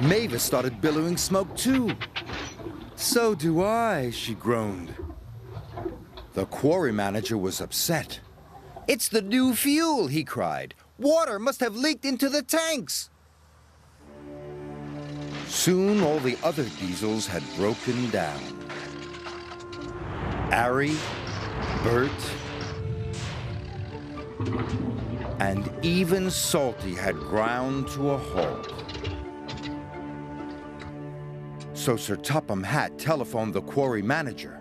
Mavis started billowing smoke too. "So do I," she groaned. The quarry manager was upset. "It's the new fuel," he cried. "Water must have leaked into the tanks." Soon all the other diesels had broken down. Ari, Bert, and even Salty had ground to a halt. So Sir Topham Hatt telephoned the quarry manager,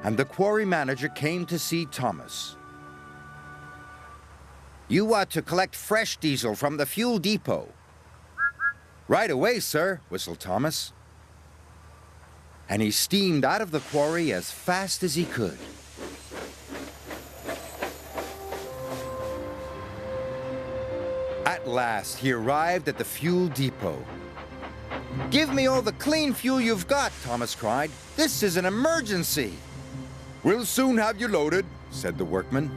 and the quarry manager came to see Thomas. "You are to collect fresh diesel from the fuel depot." "Right away, sir," whistled Thomas. And he steamed out of the quarry as fast as he could. At last, he arrived at the fuel depot. "Give me all the clean fuel you've got," Thomas cried. "This is an emergency." "We'll soon have you loaded," said the workman.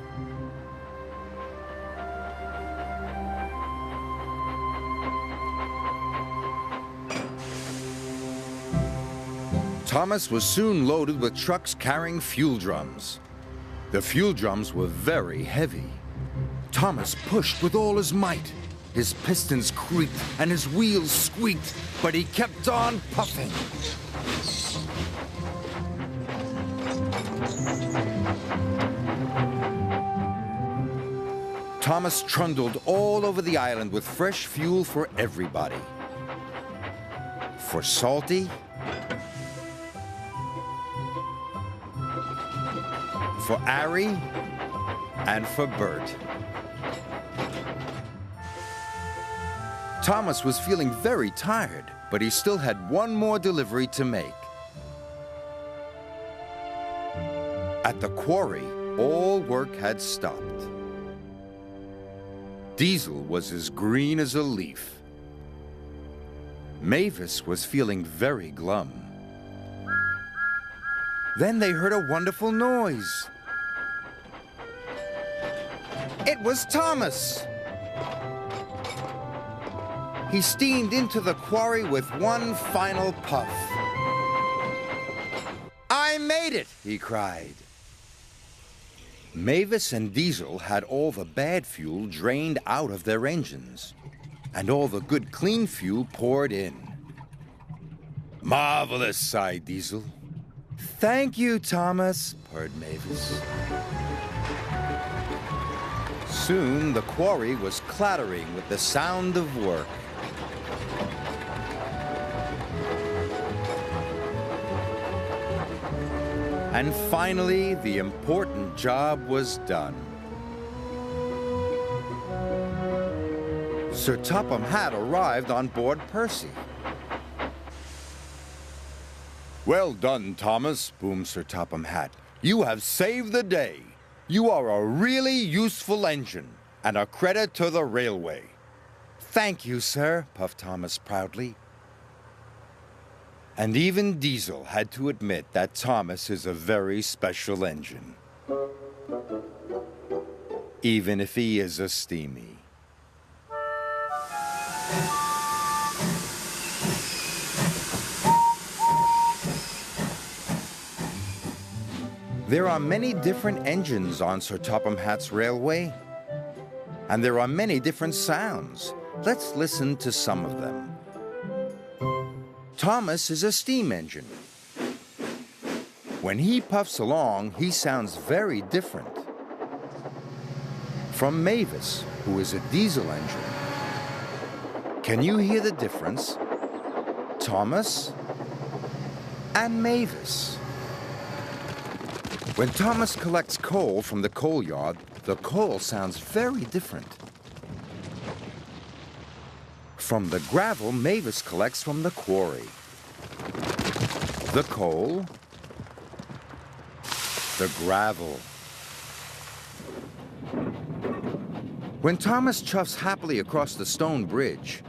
Thomas was soon loaded with trucks carrying fuel drums. The fuel drums were very heavy. Thomas pushed with all his might. His pistons creaked and his wheels squeaked, but he kept on puffing. Thomas trundled all over the island with fresh fuel for everybody. For Salty, for Ari, and for Bert. Thomas was feeling very tired, but he still had one more delivery to make. At the quarry, all work had stopped. Diesel was as green as a leaf. Mavis was feeling very glum. Then they heard a wonderful noise. It was Thomas. He steamed into the quarry with one final puff. "I made it!" he cried. Mavis and Diesel had all the bad fuel drained out of their engines, and all the good clean fuel poured in. "Marvelous," sighed Diesel. "Thank you, Thomas," purred Mavis. Soon the quarry was clattering with the sound of work. And finally, the important job was done. Sir Topham Hatt arrived on board Percy. "Well done, Thomas," boomed Sir Topham Hatt. "You have saved the day. You are a really useful engine and a credit to the railway." "Thank you, sir," puffed Thomas proudly. And even Diesel had to admit that Thomas is a very special engine, even if he is a steamy. There are many different engines on Sir Topham Hatt's railway, and there are many different sounds. Let's listen to some of them. Thomas is a steam engine. When he puffs along, he sounds very different from Mavis, who is a diesel engine. Can you hear the difference? Thomas and Mavis. When Thomas collects coal from the coal yard, the coal sounds very different from the gravel Mavis collects from the quarry. The coal, the gravel. When Thomas chuffs happily across the stone bridge,